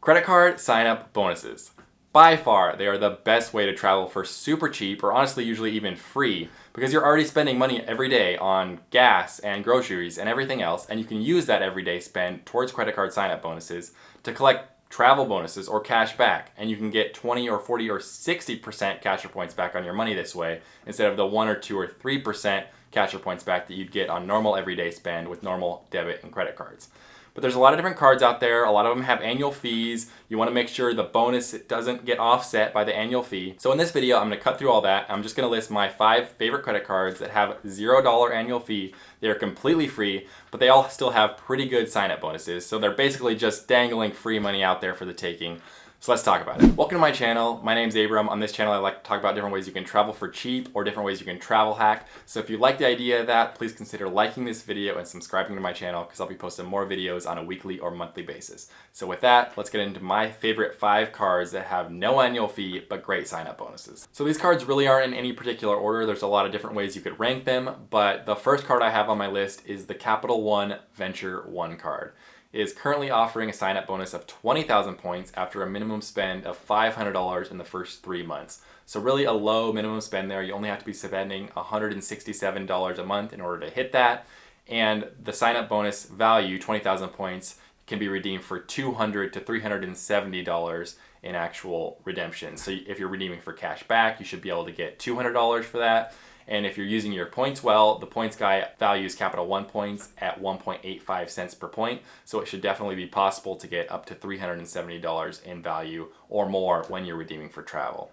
Credit card sign-up bonuses. By far, they are the best way to travel for super cheap, or honestly usually even free, because you're already spending money every day on gas and groceries and everything else, and you can use that everyday spend towards credit card sign-up bonuses to collect travel bonuses or cash back, and you can get 20 or 40 or 60% cash or points back on your money this way, instead of the 1 or 2 or 3% cash or points back that you'd get on normal everyday spend with normal debit and credit cards. But there's a lot of different cards out there. A lot of them have annual fees. You want to make sure the bonus doesn't get offset by the annual fee. So in this video, I'm going to cut through all that. I'm just going to list my 5 favorite credit cards that have $0 annual fee. They're completely free, but they all still have pretty good sign-up bonuses. So they're basically just dangling free money out there for the taking. So let's talk about it. Welcome to my channel. My name's Abram. On this channel, I like to talk about different ways you can travel for cheap or different ways you can travel hack. So if you like the idea of that, please consider liking this video and subscribing to my channel because I'll be posting more videos on a weekly or monthly basis. So with that, let's get into my favorite 5 cards that have no annual fee but great sign-up bonuses. So these cards really aren't in any particular order. There's a lot of different ways you could rank them, but the first card I have on my list is the Capital One VentureOne card. It is currently offering a sign-up bonus of 20,000 points after a minimum spend of $500 in the first 3 months. So really a low minimum spend there. You only have to be spending $167 a month in order to hit that. And the sign-up bonus value, 20,000 points, can be redeemed for $200 to $370 in actual redemption. So if you're redeeming for cash back, you should be able to get $200 for that. And if you're using your points well, the points guy values Capital One points at 1.85 cents per point. So it should definitely be possible to get up to $370 in value or more when you're redeeming for travel.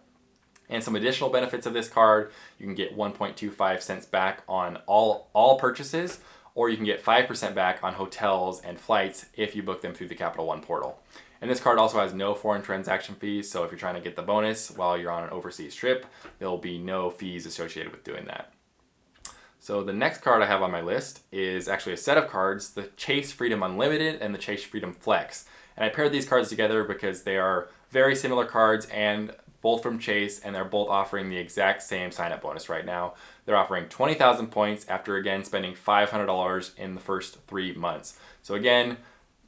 And some additional benefits of this card, you can get 1.25 cents back on all purchases, or you can get 5% back on hotels and flights if you book them through the Capital One portal. And this card also has no foreign transaction fees, so if you're trying to get the bonus while you're on an overseas trip, there'll be no fees associated with doing that. So the next card I have on my list is actually a set of cards, the Chase Freedom Unlimited and the Chase Freedom Flex. And I paired these cards together because they are very similar cards and both from Chase, and they're both offering the exact same sign-up bonus right now. They're offering 20,000 points after, again, spending $500 in the first 3 months. So again,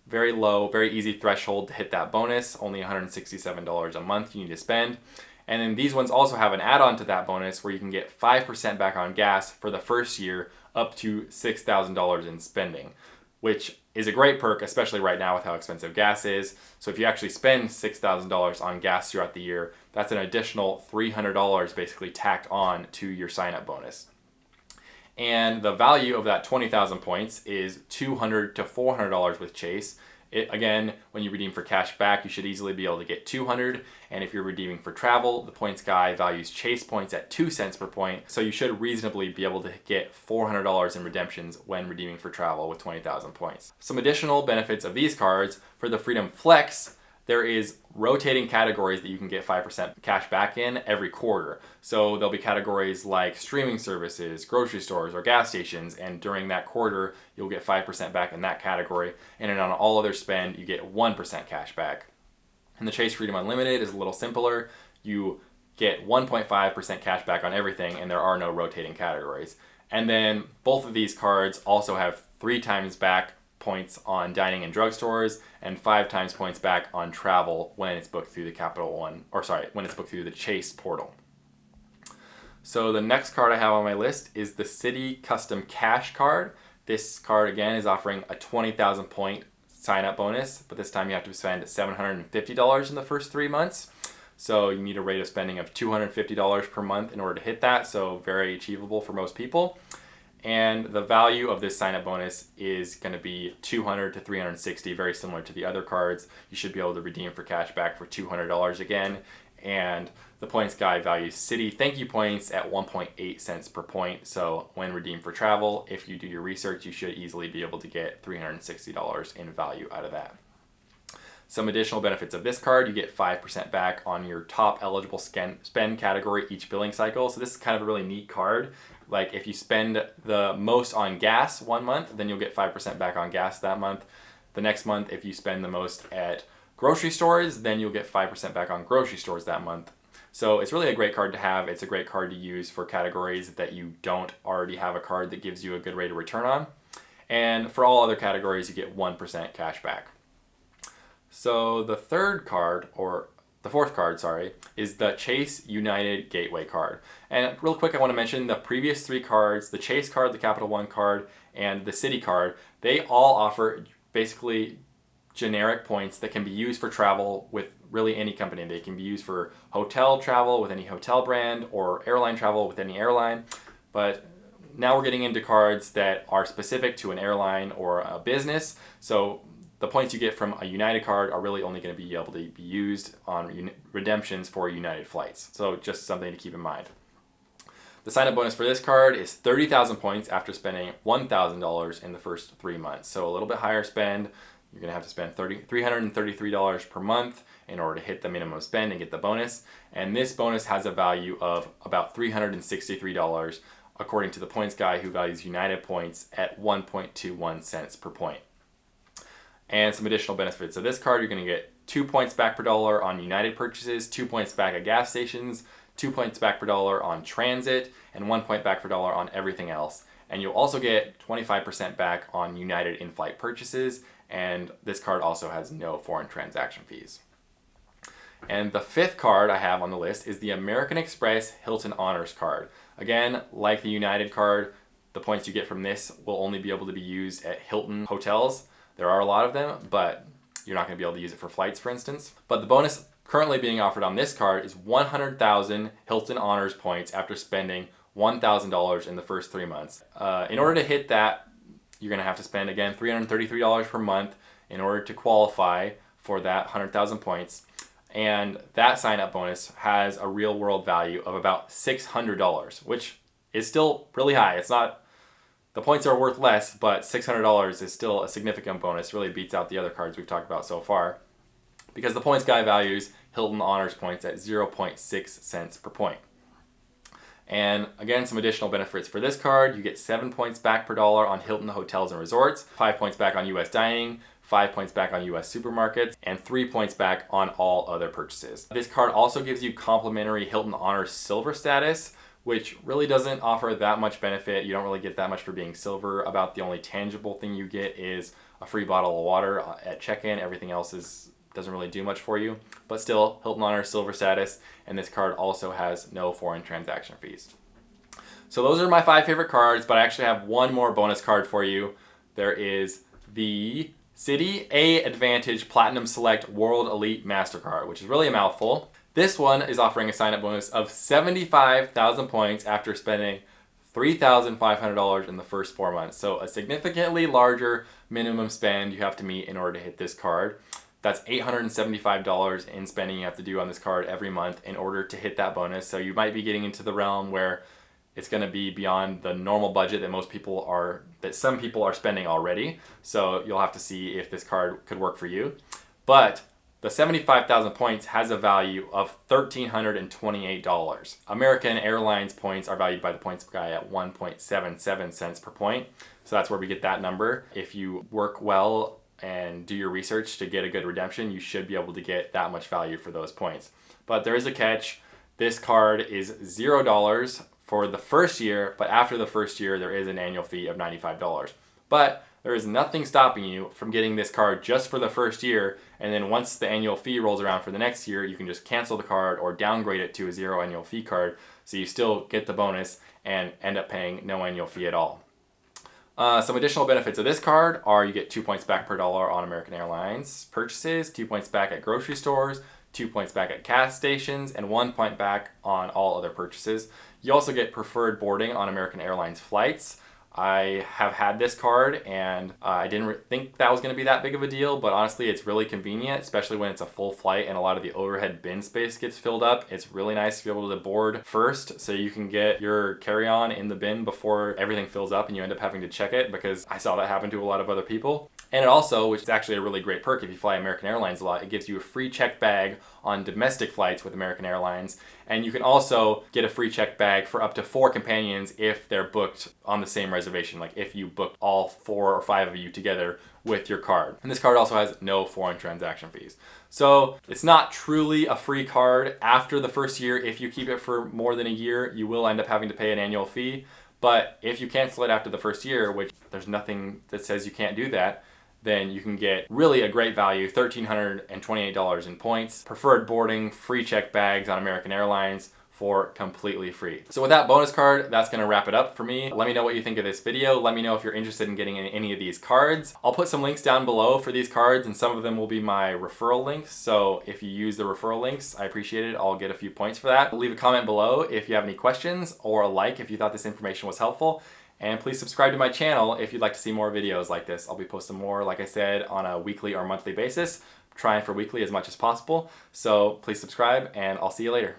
very low, very easy threshold to hit that bonus, only $167 a month you need to spend. And then these ones also have an add-on to that bonus where you can get 5% back on gas for the first year up to $6,000 in spending, which is a great perk, especially right now with how expensive gas is. So if you actually spend $6,000 on gas throughout the year, that's an additional $300 basically tacked on to your sign-up bonus. And the value of that 20,000 points is $200 to $400 with Chase. Again, when you redeem for cash back, you should easily be able to get $200. And if you're redeeming for travel, the points guy values Chase points at 2 cents per point. So you should reasonably be able to get $400 in redemptions when redeeming for travel with 20,000 points. Some additional benefits of these cards: for the Freedom Flex, there is rotating categories that you can get 5% cash back in every quarter. So there'll be categories like streaming services, grocery stores, or gas stations, and during that quarter, you'll get 5% back in that category. And then on all other spend, you get 1% cash back. And the Chase Freedom Unlimited is a little simpler. You get 1.5% cash back on everything, and there are no rotating categories. And then both of these cards also have 3 times back points on dining in drugstores and 5 times points back on travel when it's booked through the when it's booked through the Chase portal. So the next card I have on my list is the Citi Custom Cash card. This card again is offering a 20,000 point sign-up bonus, but this time you have to spend $750 in the first 3 months. So you need a rate of spending of $250 per month in order to hit that, so very achievable for most people. And the value of this sign-up bonus is going to be $200 to $360, very similar to the other cards. You should be able to redeem for cash back for $200 again. And the points guy values Citi thank you points at 1.8 cents per point. So when redeemed for travel, if you do your research, you should easily be able to get $360 in value out of that. Some additional benefits of this card: you get 5% back on your top eligible spend category each billing cycle. So this is kind of a really neat card. Like if you spend the most on gas 1 month, then you'll get 5% back on gas that month. The next month, if you spend the most at grocery stores, then you'll get 5% back on grocery stores that month. So it's really a great card to have. It's a great card to use for categories that you don't already have a card that gives you a good rate of return on. And for all other categories, you get 1% cash back. So the fourth card, is the Chase United Gateway card. And real quick, I want to mention the previous three cards, the Chase card, the Capital One card, and the Citi card, they all offer basically generic points that can be used for travel with really any company. They can be used for hotel travel with any hotel brand or airline travel with any airline. But now we're getting into cards that are specific to an airline or a business. So the points you get from a United card are really only going to be able to be used on redemptions for United flights. So just something to keep in mind. The sign-up bonus for this card is 30,000 points after spending $1,000 in the first 3 months. So a little bit higher spend. You're going to have to spend $333 per month in order to hit the minimum spend and get the bonus. And this bonus has a value of about $363 according to the points guy, who values United points at 1.21 cents per point. And some additional benefits of this card: you're going to get 2 points back per dollar on United purchases, 2 points back at gas stations, 2 points back per dollar on transit, and 1 point back per dollar on everything else. And you'll also get 25% back on United in-flight purchases, and this card also has no foreign transaction fees. And the fifth card I have on the list is the American Express Hilton Honors card. Again, like the United card, the points you get from this will only be able to be used at Hilton hotels. There are a lot of them, but you're not going to be able to use it for flights, for instance. But the bonus currently being offered on this card is 100,000 Hilton Honors points after spending $1,000 in the first 3 months. In order to hit that, you're going to have to spend, again, $333 per month in order to qualify for that 100,000 points. And that sign-up bonus has a real-world value of about $600, which is still really high. It's not, the points are worth less, but $600 is still a significant bonus. Really beats out the other cards we've talked about so far, because the points guy values Hilton Honors points at 0.6 cents per point. And again, some additional benefits for this card: you get 7 points back per dollar on Hilton hotels and resorts, 5 points back on U.S. dining, 5 points back on U.S. supermarkets, and 3 points back on all other purchases. This card also gives you complimentary Hilton Honors Silver status, which really doesn't offer that much benefit. You don't really get that much for being silver. About the only tangible thing you get is a free bottle of water at check-in. Everything else doesn't really do much for you. But still, Hilton Honors Silver status, and this card also has no foreign transaction fees. So those are my 5 favorite cards, but I actually have one more bonus card for you. There is the Citi AAdvantage Platinum Select World Elite Mastercard, which is really a mouthful. This one is offering a sign-up bonus of 75,000 points after spending $3,500 in the first 4 months. So a significantly larger minimum spend you have to meet in order to hit this card. That's $875 in spending you have to do on this card every month in order to hit that bonus. So you might be getting into the realm where it's going to be beyond the normal budget that some people are spending already. So you'll have to see if this card could work for you. But the 75,000 points has a value of $1,328. American Airlines points are valued by the points guy at 1.77 cents per point. So that's where we get that number. If you work well and do your research to get a good redemption, you should be able to get that much value for those points. But there is a catch. This card is $0 for the first year, but after the first year, there is an annual fee of $95. But there is nothing stopping you from getting this card just for the first year, and then once the annual fee rolls around for the next year, you can just cancel the card or downgrade it to a 0 annual fee card, so you still get the bonus and end up paying no annual fee at all. Some additional benefits of this card are you get 2 points back per dollar on American Airlines purchases, 2 points back at grocery stores, 2 points back at gas stations, and 1 point back on all other purchases. You also get preferred boarding on American Airlines flights. I have had this card, and I didn't think that was going to be that big of a deal, but honestly, it's really convenient, especially when it's a full flight and a lot of the overhead bin space gets filled up. It's really nice to be able to board first so you can get your carry-on in the bin before everything fills up and you end up having to check it, because I saw that happen to a lot of other people. And it also, which is actually a really great perk if you fly American Airlines a lot, it gives you a free checked bag on domestic flights with American Airlines. And you can also get a free checked bag for up to 4 companions if they're booked on the same reservation, like if you book all 4 or 5 of you together with your card. And this card also has no foreign transaction fees. So it's not truly a free card after the first year. If you keep it for more than a year, you will end up having to pay an annual fee. But if you cancel it after the first year, which there's nothing that says you can't do that, then you can get really a great value, $1,328 in points, preferred boarding, free check bags on American Airlines, for completely free. So with that bonus card, that's gonna wrap it up for me. Let me know what you think of this video. Let me know if you're interested in getting any of these cards. I'll put some links down below for these cards, and some of them will be my referral links. So if you use the referral links, I appreciate it. I'll get a few points for that. Leave a comment below if you have any questions, or a like if you thought this information was helpful. And please subscribe to my channel if you'd like to see more videos like this. I'll be posting more, like I said, on a weekly or monthly basis. Trying for weekly as much as possible. So please subscribe, and I'll see you later.